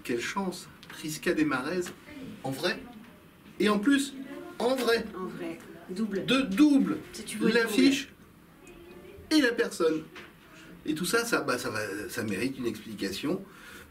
quelle chance. Prisca Desmarez, en vrai. Et en plus, en vrai. En vrai. Double. De double. Si tu veux l'affiche et la personne. Et tout ça, ça mérite une explication.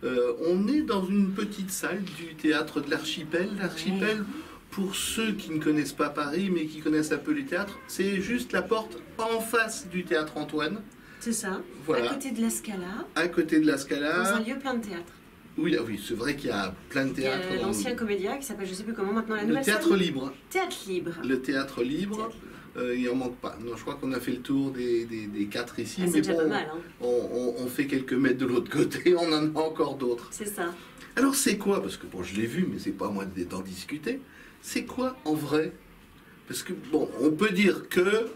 On est dans une petite salle du théâtre de l'Archipel. L'Archipel, pour ceux qui ne connaissent pas Paris, mais qui connaissent un peu les théâtres, c'est juste la porte en face du théâtre Antoine. C'est ça, voilà. À côté de la Scala. À côté de la Scala. Dans un lieu plein de théâtres. Oui, oui, c'est vrai qu'il y a plein de théâtres. Il y a l'ancien Comédia qui s'appelle, je ne sais plus comment maintenant, la nouvelle Le Théâtre salle. Libre. Théâtre Libre. Le Théâtre Libre. Il n'en manque pas. Non, je crois qu'on a fait le tour des 4 ici. Ah, c'est déjà pas mal. Hein. On fait quelques mètres de l'autre côté, on en a encore d'autres. C'est ça. Alors c'est quoi? Parce que bon, je l'ai vu, mais c'est pas à moi d'en discuter. C'est quoi en vrai? Parce que bon, on peut dire que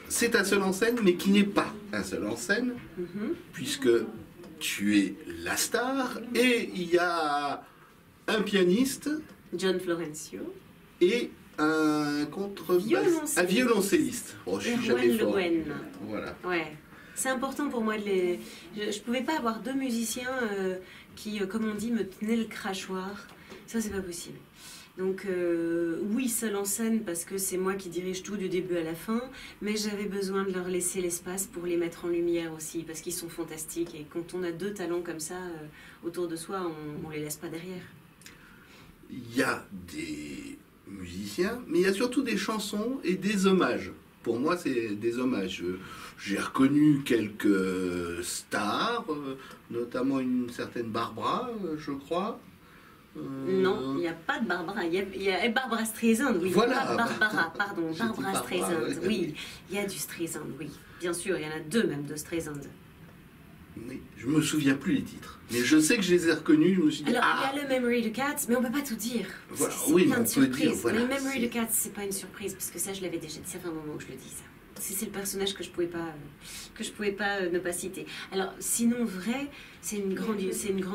c'est un seul en scène, mais qui n'est pas un seul en scène, puisque tu es la star, et il y a un pianiste, John Florencio, et un violoncelliste. Un violoncelliste. Oh, je suis jamais fort. Voilà. Ouais. C'est important pour moi de les. Je pouvais pas avoir 2 musiciens qui, comme on dit, me tenaient le crachoir. Ça, c'est pas possible. Donc oui, seul en scène parce que c'est moi qui dirige tout du début à la fin, mais j'avais besoin de leur laisser l'espace pour les mettre en lumière aussi, parce qu'ils sont fantastiques et quand on a 2 talents comme ça autour de soi, on les laisse pas derrière. Il y a des musiciens, mais il y a surtout des chansons et des hommages. Pour moi, c'est des hommages. J'ai reconnu quelques stars, notamment une certaine Barbara, je crois. Non, il n'y a pas de Barbara. Il y a Barbara Streisand, oui. Voilà. Pas Barbara, pardon. Barbara Streisand, oui. Il y a du Streisand, oui. Bien sûr, il y en a 2 même de Streisand. Oui, je me souviens plus les titres. Mais je sais que je les ai reconnus, je me suis dit... Alors, il y a le Memory de Cats, mais on ne peut pas tout dire. Voilà, oui, mais on peut dire... Voilà, le Memory de Cats, c'est pas une surprise, parce que ça, je l'avais déjà dit, ça fait un moment que je le dis, ça. C'est le personnage que je pouvais pas ne pas citer. Alors, sinon, vrai, c'est une grande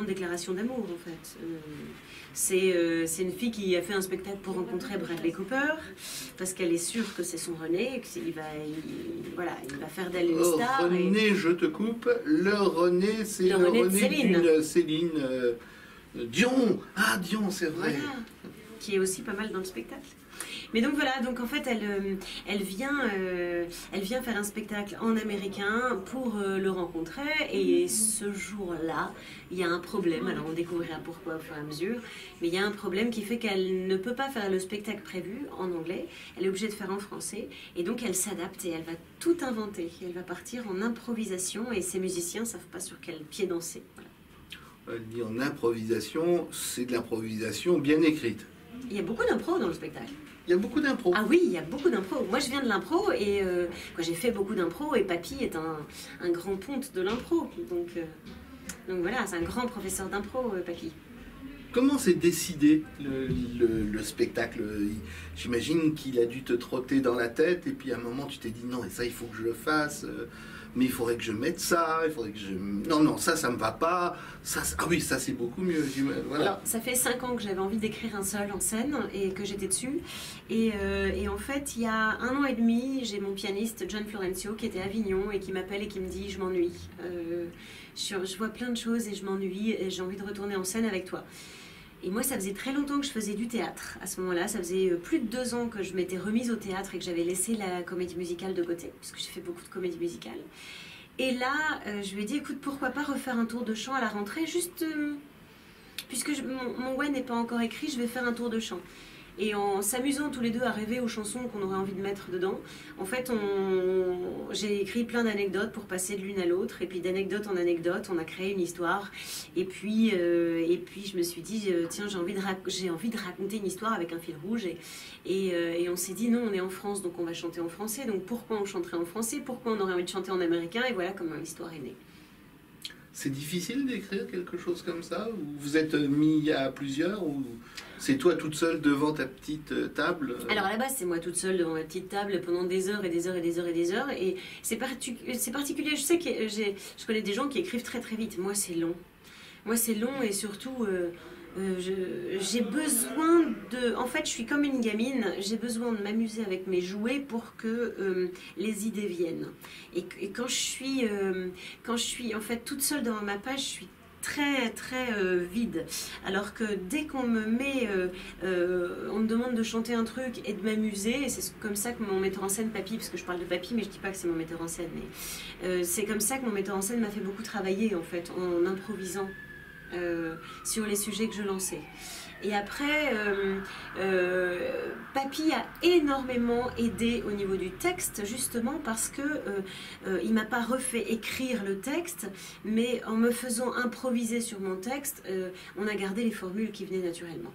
déclaration d'amour, en fait. C'est une fille qui a fait un spectacle pour rencontrer Bradley Cooper, parce qu'elle est sûre que c'est son René, qu'il va, il va faire d'elle une star. René, je te coupe. Le René, c'est le René d'une Céline Dion. Ah, Dion, c'est vrai. Voilà. Qui est aussi pas mal dans le spectacle. Mais donc voilà, donc en fait elle vient faire un spectacle en américain pour le rencontrer, et ce jour-là il y a un problème. Alors on découvrira pourquoi au fur et à mesure, mais il y a un problème qui fait qu'elle ne peut pas faire le spectacle prévu en anglais, elle est obligée de faire en français, et donc elle s'adapte et elle va tout inventer, elle va partir en improvisation, et ses musiciens savent pas sur quel pied danser. Voilà. Elle dit en improvisation, c'est de l'improvisation bien écrite. Il y a beaucoup d'impro dans le spectacle. Il y a beaucoup d'impro. Ah oui, il y a beaucoup d'impro. Moi, je viens de l'impro et j'ai fait beaucoup d'impro, et Papy est un grand ponte de l'impro. Donc voilà, c'est un grand professeur d'impro, Papy. Comment s'est décidé le spectacle? J'imagine qu'il a dû te trotter dans la tête, et puis à un moment tu t'es dit non, et ça il faut que je le fasse, mais il faudrait que je mette ça, il faudrait que je... Non, ça me va pas, ah oui, ça c'est beaucoup mieux. Voilà. Alors, ça fait 5 ans que j'avais envie d'écrire un seul en scène et que j'étais dessus. Et en fait, il y a 1 an et demi, j'ai mon pianiste John Florencio qui était à Avignon et qui m'appelle et qui me dit je m'ennuie. Je vois plein de choses et je m'ennuie et j'ai envie de retourner en scène avec toi. Et moi, ça faisait très longtemps que je faisais du théâtre. À ce moment-là, ça faisait plus de 2 ans que je m'étais remise au théâtre et que j'avais laissé la comédie musicale de côté, puisque j'ai fait beaucoup de comédie musicale. Et là, je lui ai dit, écoute, pourquoi pas refaire un tour de chant à la rentrée, juste... puisque mon ouais n'est pas encore écrit, je vais faire un tour de chant. Et en s'amusant tous les deux à rêver aux chansons qu'on aurait envie de mettre dedans, en fait, j'ai écrit plein d'anecdotes pour passer de l'une à l'autre. Et puis d'anecdote en anecdote, on a créé une histoire. Et puis je me suis dit, tiens, j'ai envie de raconter une histoire avec un fil rouge. Et on s'est dit, non, on est en France, donc on va chanter en français. Donc pourquoi on chanterait en français? Pourquoi on aurait envie de chanter en américain? Et voilà comment l'histoire est née. C'est difficile d'écrire quelque chose comme ça? Ou vous êtes mis à plusieurs? Ou c'est toi toute seule devant ta petite table? Alors à la base, c'est moi toute seule devant ma petite table pendant des heures et des heures et des heures et des heures. Et c'est particulier. Je sais que je connais des gens qui écrivent très très vite. Moi, c'est long. Moi, c'est long, et surtout... j'ai besoin de... En fait, je suis comme une gamine, j'ai besoin de m'amuser avec mes jouets pour que les idées viennent. Et quand je suis en fait toute seule devant ma page, je suis très très vide. Alors que dès qu'on me met, on me demande de chanter un truc et de m'amuser, et c'est comme ça que mon metteur en scène, Papy, parce que je parle de Papy, mais je dis pas que c'est mon metteur en scène, mais c'est comme ça que mon metteur en scène m'a fait beaucoup travailler en fait, en improvisant sur les sujets que je lançais. Et après, Papy a énormément aidé au niveau du texte, justement parce que il m'a pas refait écrire le texte, mais en me faisant improviser sur mon texte, on a gardé les formules qui venaient naturellement.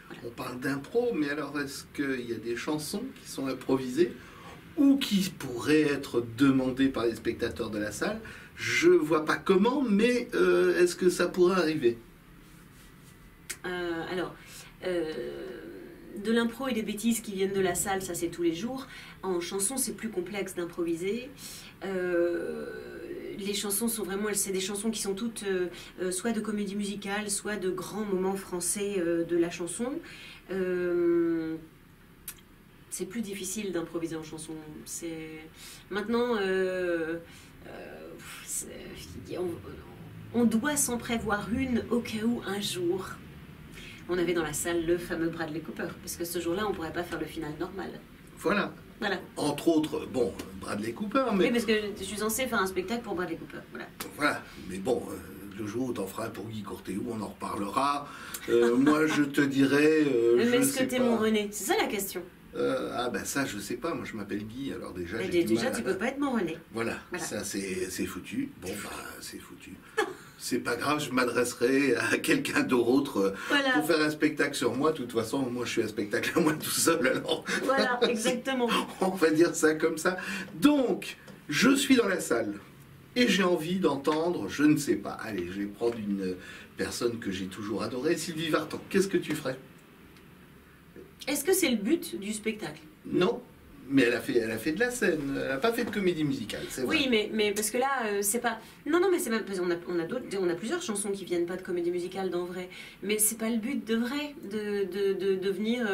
Voilà. On parle d'impro, mais alors est-ce qu'il y a des chansons qui sont improvisées ou qui pourraient être demandées par les spectateurs de la salle? Je vois pas comment, mais est-ce que ça pourrait arriver? Alors, de l'impro et des bêtises qui viennent de la salle, ça c'est tous les jours. En chanson, c'est plus complexe d'improviser. Les chansons sont vraiment, c'est des chansons qui sont toutes soit de comédie musicale, soit de grands moments français de la chanson. C'est plus difficile d'improviser en chanson. Maintenant, on doit s'en prévoir une au cas où un jour on avait dans la salle le fameux Bradley Cooper, parce que ce jour-là on pourrait pas faire le final normal. Voilà. Entre autres, bon, Bradley Cooper, mais... Oui, parce que je suis censée faire un spectacle pour Bradley Cooper, Voilà, mais bon, le jour où t'en feras pour Guy Courthéou, on en reparlera. Moi, je te dirai... mais est-ce que t'es mon René? C'est ça la question. Ah ben ça, je sais pas, moi je m'appelle Guy, alors déjà... Déjà, tu peux pas être mon René. Voilà. Ça c'est foutu. Bon, bah, c'est foutu. C'est pas grave, je m'adresserai à quelqu'un d'autre pour faire un spectacle sur moi. De toute façon, moi je suis un spectacle à moi tout seul, alors... Voilà, exactement. On va dire ça comme ça. Donc, je suis dans la salle et j'ai envie d'entendre, je ne sais pas, allez, je vais prendre une personne que j'ai toujours adorée, Sylvie Vartan. Qu'est-ce que tu ferais? Est-ce que c'est le but du spectacle? Non. Mais elle a fait de la scène, elle n'a pas fait de comédie musicale, c'est vrai. Oui, mais parce que là, c'est pas... Non, mais c'est même... On a plusieurs chansons qui viennent pas de comédie musicale dans vrai. Mais c'est pas le but de vrai, de venir...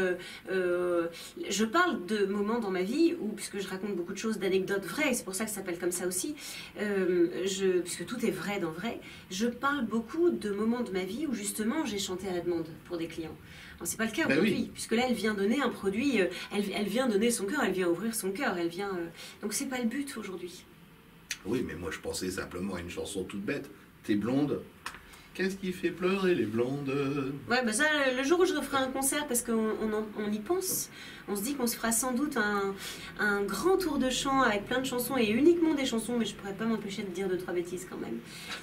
Je parle de moments dans ma vie où, puisque je raconte beaucoup de choses, d'anecdotes vraies, et c'est pour ça que ça s'appelle comme ça aussi, puisque tout est vrai dans vrai, je parle beaucoup de moments de ma vie où justement j'ai chanté à la demande pour des clients. C'est pas le cas aujourd'hui, puisque là elle vient donner un produit, elle vient donner son cœur, elle vient ouvrir son cœur, elle vient... Donc c'est pas le but aujourd'hui. Oui, mais moi je pensais simplement à une chanson toute bête. T'es blonde, qu'est-ce qui fait pleurer les blondes? Ouais, bah ça, le jour où je referai un concert, parce qu'on y pense, on se dit qu'on se fera sans doute un grand tour de chant avec plein de chansons, et uniquement des chansons, mais je pourrais pas m'empêcher de dire 2-3 bêtises quand même.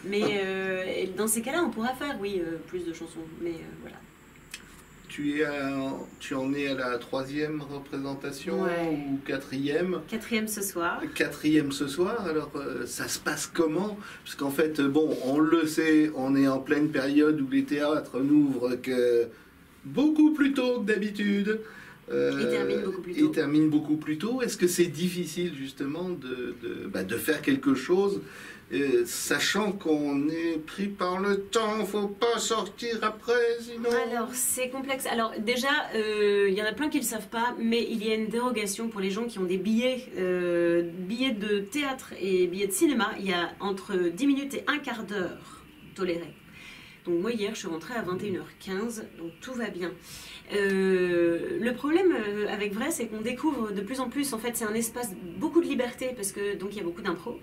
Mais dans ces cas-là, on pourra faire, oui, plus de chansons, mais voilà. Tu en es à la 3e représentation ou 4e? 4e ce soir. 4e ce soir, alors ça se passe comment? Parce qu'en fait, bon, on le sait, on est en pleine période où les théâtres n'ouvrent que beaucoup plus tôt que d'habitude. Et terminent beaucoup plus tôt. Est-ce que c'est difficile justement de faire quelque chose sachant qu'on est pris par le temps, faut pas sortir après, sinon... Alors, c'est complexe. Alors, déjà, il y en a plein qui ne le savent pas, mais il y a une dérogation pour les gens qui ont des billets de théâtre et billets de cinéma. Il y a entre 10 minutes et un quart d'heure tolérés. Donc moi, hier, je suis rentrée à 21h15, donc tout va bien. Le problème avec Vrai, c'est qu'on découvre de plus en plus, en fait, c'est un espace beaucoup de liberté, parce que donc il y a beaucoup d'impro.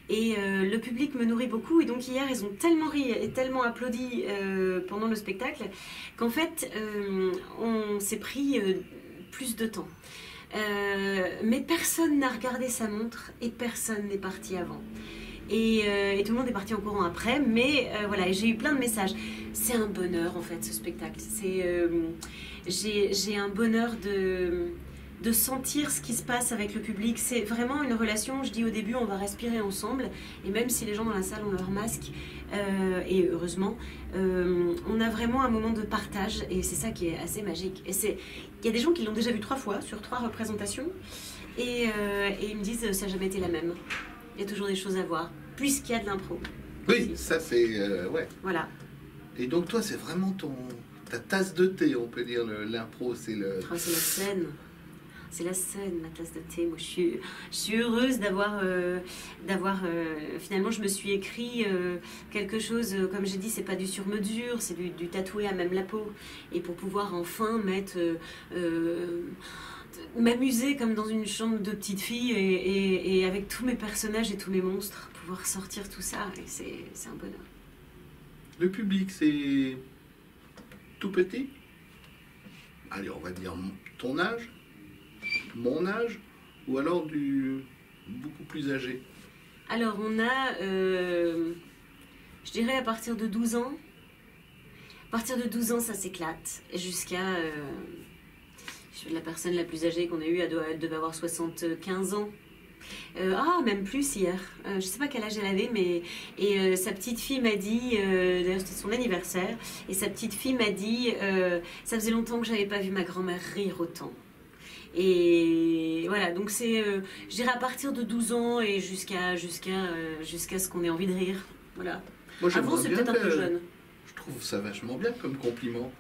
Et le public me nourrit beaucoup, et donc hier ils ont tellement ri et tellement applaudi pendant le spectacle qu'en fait on s'est pris plus de temps. Mais personne n'a regardé sa montre et personne n'est parti avant. Et tout le monde est parti en courant après, mais voilà, j'ai eu plein de messages. C'est un bonheur en fait ce spectacle. J'ai un bonheur de sentir ce qui se passe avec le public. C'est vraiment une relation, je dis au début, on va respirer ensemble, et même si les gens dans la salle ont leur masque, et heureusement, on a vraiment un moment de partage, et c'est ça qui est assez magique. Et il y a des gens qui l'ont déjà vu 3 fois, sur 3 représentations, et ils me disent, ça n'a jamais été la même. Il y a toujours des choses à voir, puisqu'il y a de l'impro. Oui, ça c'est... ouais. Voilà. Et donc toi, c'est vraiment ta tasse de thé, on peut dire, l'impro, c'est le... Oh, c'est la scène. c'est la Seine, ma tasse de thé. Moi, je suis heureuse d'avoir... finalement, je me suis écrit quelque chose, comme j'ai dit, c'est pas du sur-mesure, c'est du tatoué à même la peau. Et pour pouvoir enfin mettre... m'amuser comme dans une chambre de petite fille et avec tous mes personnages et tous mes monstres, pouvoir sortir tout ça, et c'est un bonheur. Le public, c'est tout petit? Allez, on va dire ton âge, mon âge, ou alors du beaucoup plus âgé? Alors, on a, je dirais à partir de 12 ans. À partir de 12 ans, ça s'éclate, jusqu'à... la personne la plus âgée qu'on a eue, elle devait avoir 75 ans. Même plus hier. Je sais pas quel âge elle avait, mais sa petite fille m'a dit, d'ailleurs c'était son anniversaire, et sa petite fille m'a dit, ça faisait longtemps que j'avais pas vu ma grand-mère rire autant. Et voilà, donc c'est, je dirais à partir de 12 ans et jusqu'à ce qu'on ait envie de rire. Voilà. Moi, avant c'est peut-être un peu jeune. Je trouve ça vachement bien comme compliment.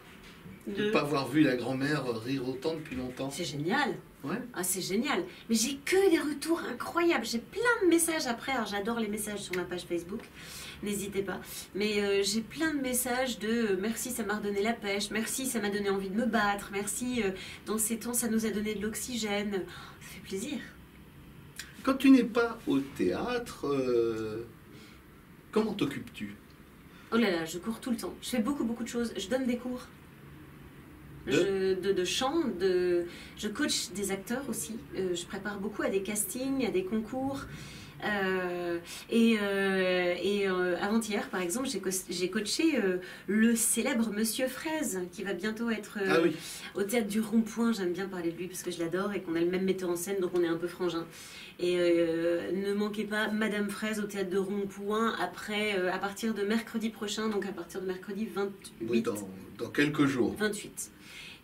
De De... ne pas avoir vu la grand-mère rire autant depuis longtemps. C'est génial. Ouais. Ah, c'est génial. Mais j'ai que des retours incroyables. J'ai plein de messages après. Alors, j'adore les messages sur ma page Facebook. N'hésitez pas. Mais j'ai plein de messages de merci, ça m'a redonné la pêche. Merci, ça m'a donné envie de me battre. Merci, dans ces temps, ça nous a donné de l'oxygène. Ça fait plaisir. Quand tu n'es pas au théâtre, comment t'occupes-tu? Oh là là, je cours tout le temps. Je fais beaucoup de choses. Je donne des cours. De chant, je coach des acteurs aussi. Je prépare beaucoup à des castings, à des concours. Avant-hier, par exemple, j'ai coaché le célèbre Monsieur Fraise, qui va bientôt être au Théâtre du Rond-Point. J'aime bien parler de lui parce que je l'adore et qu'on a le même metteur en scène, donc on est un peu frangins. Et ne manquez pas Madame Fraise au Théâtre de Rond-Point à partir de mercredi prochain, donc à partir de mercredi 28. Oui, dans quelques jours. 28.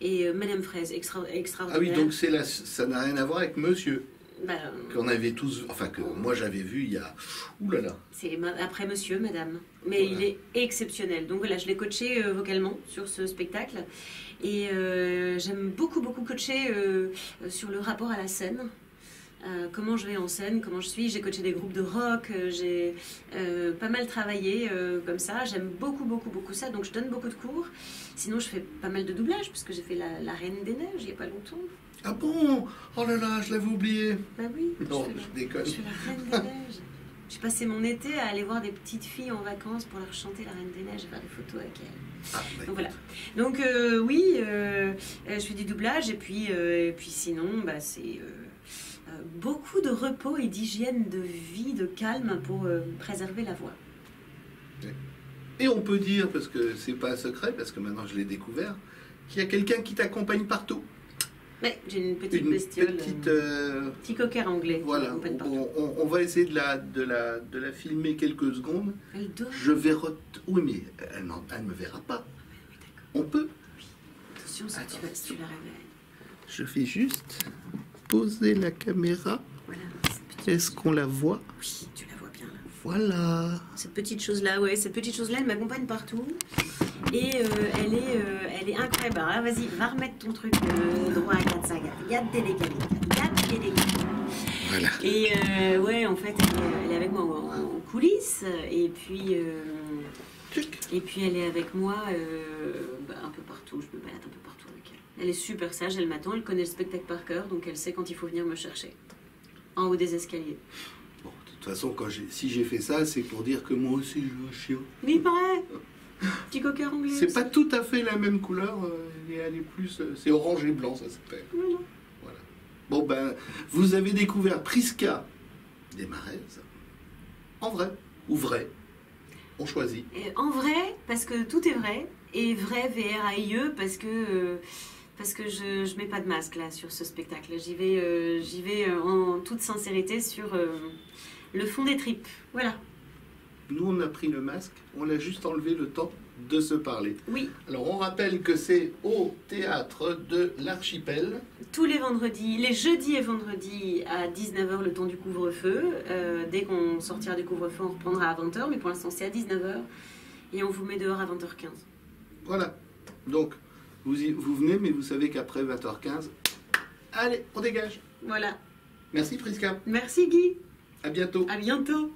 Et Madame Fraise, extraordinaire. Ah oui, donc ça n'a rien à voir avec Monsieur. Bah, qu'on avait tous, enfin que moi j'avais vu il y a... Ouh là là. C'est après Monsieur, Madame. Mais voilà. Il est exceptionnel. Donc voilà, je l'ai coaché vocalement sur ce spectacle. Et j'aime beaucoup coacher sur le rapport à la scène. Comment je vais en scène, comment je suis. J'ai coaché des groupes de rock, j'ai pas mal travaillé comme ça. J'aime beaucoup ça, donc je donne beaucoup de cours. Sinon, je fais pas mal de doublage, parce que j'ai fait la Reine des Neiges il n'y a pas longtemps. Ah bon? Oh là là, je l'avais oublié. Bah oui. Non, je déconne. Je fais la Reine des Neiges. J'ai passé mon été à aller voir des petites filles en vacances pour leur chanter la Reine des Neiges et faire des photos avec elles. Ah, ouais. Donc voilà. Donc oui, je fais du doublage, et puis sinon, bah, c'est... beaucoup de repos et d'hygiène de vie, de calme pour préserver la voix. Et on peut dire, parce que c'est pas un secret, parce que maintenant je l'ai découvert, qu'il y a quelqu'un qui t'accompagne partout. Ouais, j'ai une petite bestiole. Petit cocker anglais. Voilà, on va essayer de la filmer quelques secondes. Elle dort. Je vais... Oui, mais elle ne me verra pas. Oui, d'accord. On peut? Attention, si tu la réveilles. Je fais juste poser la caméra. Voilà. Est-ce qu'on la voit? Oui, tu la vois bien là. Voilà. Cette petite chose-là, elle m'accompagne partout. Et elle est incroyable. Alors, vas-y, va remettre ton truc droit à 4 sagas. Regarde délégué. Voilà. Et ouais, en fait, elle est avec moi en coulisses. Et puis elle est avec moi un peu partout. Je me balade un peu partout avec elle. Elle est super sage, elle m'attend, elle connaît le spectacle par cœur, donc elle sait quand il faut venir me chercher. En haut des escaliers. Bon, de toute façon, si j'ai fait ça, c'est pour dire que moi aussi je veux un chien. Mais il paraît. Petit cocker anglais. C'est pas tout à fait la même couleur, elle est plus... c'est orange et blanc, ça s'appelle. Voilà. Bon ben, vous avez découvert Prisca Desmaraises. En vrai ou vrai? On choisit. En vrai, parce que tout est vrai. Et vrai, VRAIE, parce que je mets pas de masque là sur ce spectacle. J'y vais en toute sincérité sur le fond des tripes. Voilà. Nous, on a pris le masque, on l'a juste enlevé le temps de se parler. Oui. Alors, on rappelle que c'est au Théâtre de l'Archipel. Tous les vendredis, les jeudis et vendredis à 19h, le temps du couvre-feu. Dès qu'on sortira du couvre-feu, on reprendra à 20h, mais pour l'instant, c'est à 19h. Et on vous met dehors à 20h15. Voilà. Donc, vous venez, mais vous savez qu'après 20h15, Allez, on dégage. Voilà. Merci Friska. Merci Guy. À bientôt. À bientôt.